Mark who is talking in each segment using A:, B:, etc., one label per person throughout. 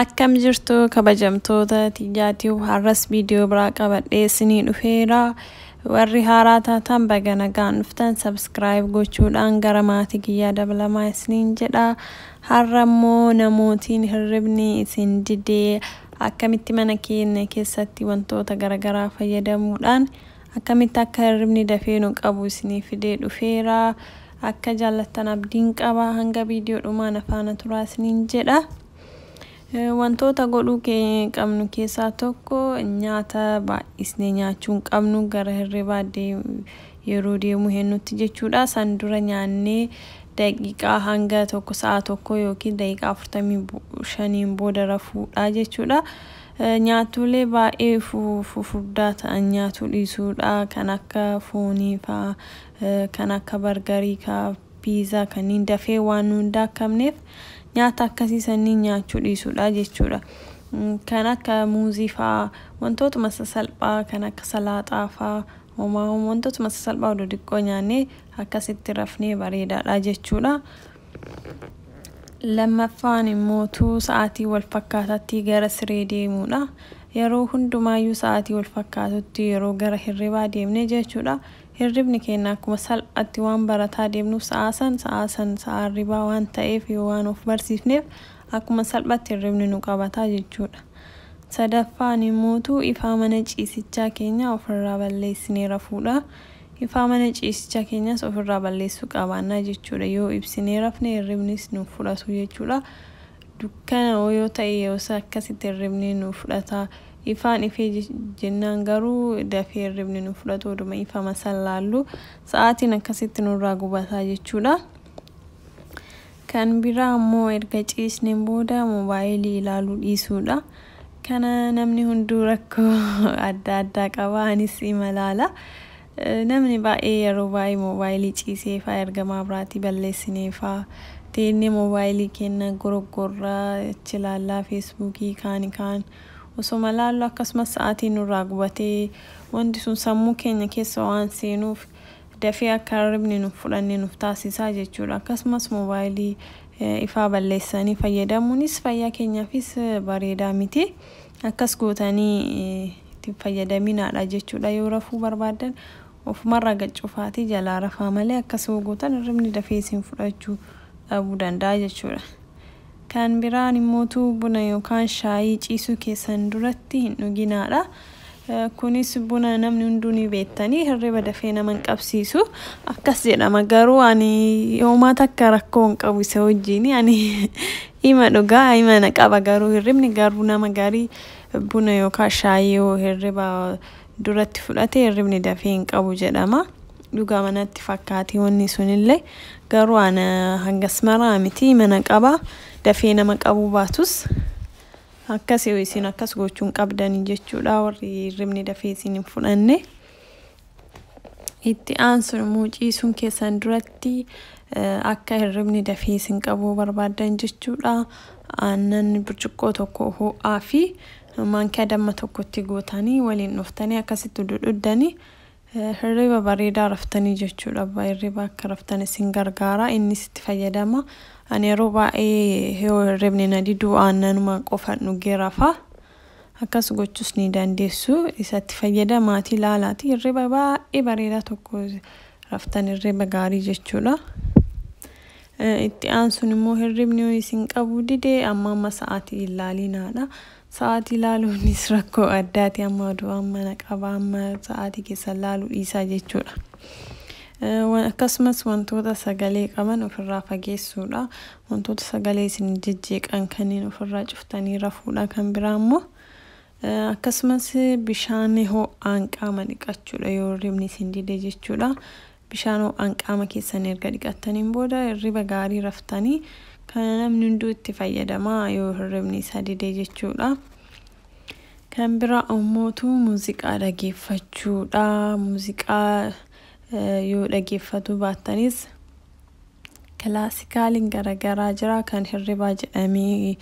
A: Akkam jirtu kabajamtoota tijaatiif har'as viidiyoo biraa qabadhee isinii dhufeera. Warri haaraa taatan baga nagaan dhuftan subscribe gochuudhaan gara maatii kiyyaa dabalamaa isiniin jedha. Har'a immoo namootiin hirribni isin didee akkamitti mana keenya keessatti wantoota garaagaraa fayyadamuudhaan akkamitti akka hirribni dafee nu qabu isinii fidee dhufeera. Akka jaallattan abdiin qaba. Hanga viidiyoo dhumaan afaana turaa isiniin jedha. Wantoota godhuu qabnu keessaa tokko nyaata baay'isnee nyaachuun qabnu gara hirribaa yeroo deemu hennutti jechuudha. San dura nyaannee daqiiqaa hanga tokko sa'a tokko yookiin daqiiqaa 45 booda rafuudha jechuudha. Nyaatulee baay'ee fufurdaa ta'an nyaatuu dhiisuudha. Kan akka foonii fa'aa, kan akka bargarii fa'aa, piizaa kanneen dafee waan nu hin daakkamneef nyaata akkasii sanniin nyaachuu dhiisuudha jechuudha. Kan akka muuzii fa'aa, wantoota sasalphaa kan akka salaaxaa fa'aa, wantoota sasalphaa odoo xiqqoo nyaannee akkasitti rafnee bareedaadha jechuudha. Lammaffaan immoo sa'aatii wal fakkaataatti gara siree deemuudha. Yeroo hundumaayyuu sa'aatii wal fakkaatutti yeroo gara hirribaa deemne jechuudha. Hirribni keenya akkuma salphaatti waan barataa deemnuuf sa'a hirribaa waan ta'eef yoo waan of barsiifneef akkuma salphaatti hirribni nu qabataa jechuudha. Sadaffaan immoo ifaa mana ciisichaa keenya ofirraa balleessinee rafuudha. Ifaa mana ciisichaa keenyas ofirraa balleessuu qabaannaa jechuudha. Yoo ibsinee rafne hirribnis nu fudhatu jechuudha. Dukkana yoo ta'e yoo akkasitti hirribni nu fudhata. Ifaan ifee jennaan garuu dafee hirribni nu fudhatu oduma ifa masallaallu sa'aatiin akkasitti nurraa gubataa jechuudha. Kan biraa immoo erga ciisneen booda moobaayilii ilaaluu dhiisuudha. Kana namni hunduu rakkoo adda addaa qaba. Anis ilaala. Namni baay'ee yeroo baay'ee moobaayilii ciisee fa'aa ergamaa biraatii balleessinee fa'aa teennee moobaayilii keenya goroggorraa achi ilaallaa feesbuukii kaan osoma laallu akkasumas sa'aatiin nurraa gubatee wanti sun sammuu keenya keessa waan seenuuf dafee akka hirribni nu fudhanne nuuf taasisaa jechuudha. Akkasumas moobaayilii ifaa balleessanii fayyadamuunis fayyaa keenyaafis bareedaa miti. Akkas gootanii itti fayyadaminaadha jechuudha. Yoo rafuu barbaadan ofumarraa gaccufaatii jalaa rafaa malee akkas gootan hirribni dafee isin fudhachuu dhabuu danda'a jechuudha. Kan biraan immoo buna yookaan shaayii ciisuu keessan duratti hin dhuginaadha. Kunis buna namni hunduu ni beektanii hirriba dafee nama hin qabsiisu. Akkas jedhama garuu ani yoomaa takka rakkoo hin qabu isa wajjin ani hima dhugaa hima na qaba garuu hirribni garuu nama gaarii buna yookaan shaayii yoo hirriba duratti fudhate hirribni dafee hin qabu jedhama. Dhugaa manatti fakkaati wanni sunillee garuu ana hangas maraa miti mana qaba. Dafee nama qabu baatus akkas yoo isin akkas gochuun qabdanii jechuudha. Warri hirribni dafee isin hin fudhanne. Itti aansuun immoo ciisuun keessan duratti akka hirribni dafee isin qabu barbaadan jechuudha. Aannan burcuqqoo tokko ho'aa fi maankaa damma tokkotti gootanii waliin dhuftanii akkasitti dudduddanii hirriba bareedaa raftanii jechuudha. Hirriba akka raftan isin gargaara. Innis itti fayyadama. Ani yeroo baay'ee yoo hirribni na diduu aannanuma qofa dhugee rafa. Akkas gochuus ni dandeessu. Isatti fayyadamaatii ilaalaati. Hirriba baay'ee bareedaa tokko raftan hirriba gaarii jechuudha. Itti aansuun immoo hirribni yoo isin qabu didee amma sa'aatii ilaalinaadha. Sa'aatii ilaaluunis rakkoo addaati. Amma mana qaba amma sa'aatii keessa ilaaluu dhiisaa jechuudha. Akkasumas wantoota sagalee qaban ofirraa fageessuudha. Wantoota sagalee isin jijjeeqan kanneen ofirraa cuftanii rafuudha. Kan biraa immoo akkasumas bishaan ho'aan qaama dhiqachuudha yoo hirribni isin dide jechuudha. Bishaan ho'aan qaama keessan erga dhiqattaniin booda hirriba gaarii raftanii kan namni hunduu itti fayyadamaa yoo hirribni isa dide jechuudha. Kan biraa immoo muuziqaa dhaggeeffachuudha. Muuziqaa yoo dhaggeeffatu baattanis kilaasikaaliin garaagaraa jira kan hirribaa jedhamee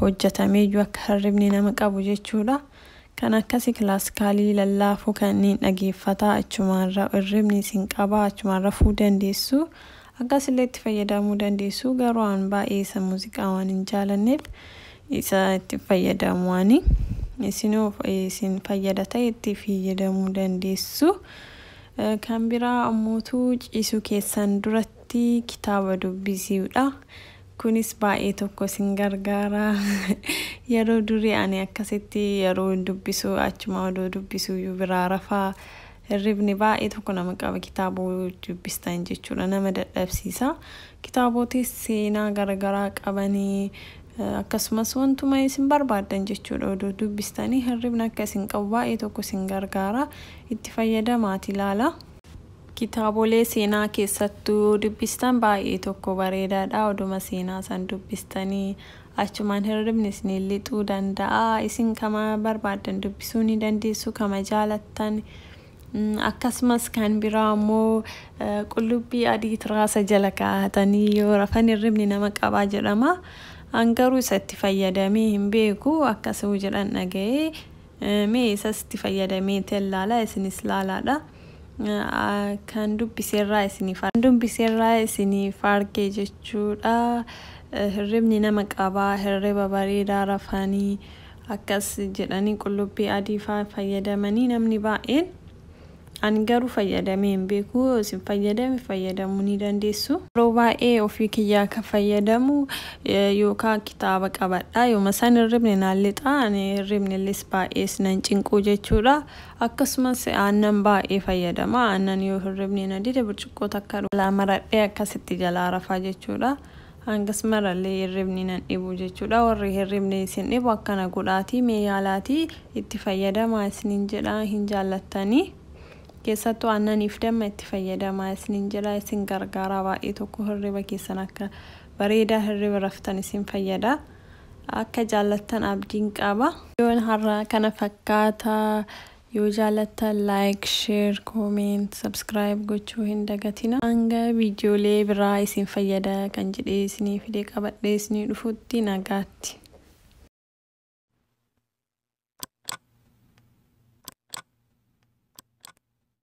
A: hojjetamee iyyuu akka hirribni nama qabu jechuudha. Kan akkasii kilaasikaalii lallaafuu kanneen dhaggeeffataa achumarra hirribni isin qaba achumarra rafuu dandeessu. Akkasillee itti fayyadamuu dandeessu garuu an baay'ee muuziqaa waan hin jaalanneef isa itti fayyadamuani. Isin fayyadata itti fayyadamuu dandeessu. Kan biraa ammoo ciisuu keessan duratti kitaaba dubbisuudha. Kunis baay'ee tokko sin gargaara. Yeroo durii ani akkasitti yeroo dubbisu achuma odoo dubbisu biraa rafaa. Hirribni baay'ee tokko nama qaba kitaabota dubbistan jechuudha nama dadhabsiisa. Kitaabota seenaa garagaraa qabanii akkasumas wantuma isin barbaadan jechuudha odoo dubbistanii hirribni akka isin qabu baay'ee tokko sin gargaara. Itti fayyadamaati ilaala. Kitaabolee seenaa keessattuu dubbistan baay'ee tokko bareedaadha. Oduma seenaa san dubbistanii achumaan hirribni isin lixuu danda'a. Isin kama barbaadan dubbisuu ni dandeessu kama jaalattan. Akkasumas kan biraa ammoo qullubbii adii tiraasa jala kaa'atanii yoo rafan hirribni nama qabaa jedhama. Angaruu isatti fayyadamee hin beeku akkasuu jedhan dhaga'ee mee isas itti fayyadamee ilaala isinis ilaalaadha. Kan dubbiseerraa isiniif argee jechuudha. Hirribni nama qabaa hirriba bareedaa rafanii akkas jedhanii qullubbii adii fayyadamanii namni baay'een. Ani garuu fayyadamee hin beeku isin fayyadamuu ni dandeessu. Yeroo baay'ee ofii kiyyaa kan fayyadamu yookaan kitaaba qabadha. Yooma san hirribni naallixa hirribni illee baay'ee sinan cinquu jechuudha. Akkasumas aannan baay'ee fayyadama. Aannan yoo hirribni na dide burcuqqoo takka maradhee akkasitti jalaa rafaa jechuudha. Hangas marallee hirribni nan dhibu jechuudha. Warri hirribni isin dhibu akkana godhaatii mee yaalaatii itti fayyadamaa isinin jedha hin jaallattanii. Keessattuu aannaniif damma itti fayyadamaa isinin jedha isin gargaara baay'ee tokko hirriba keessan akka bareedaa hirriba raftan isin fayyada. Akka jaallattan abdiin qaba. Yoon har'a kana fakkaata yoo jaallattan like, share, comment, subscribe gochuu hin dagatina. Hanga viidiyoolee biraa isin fayyada kan jedhee isinii fidee qabadhee isinii dhufutti nagaatti.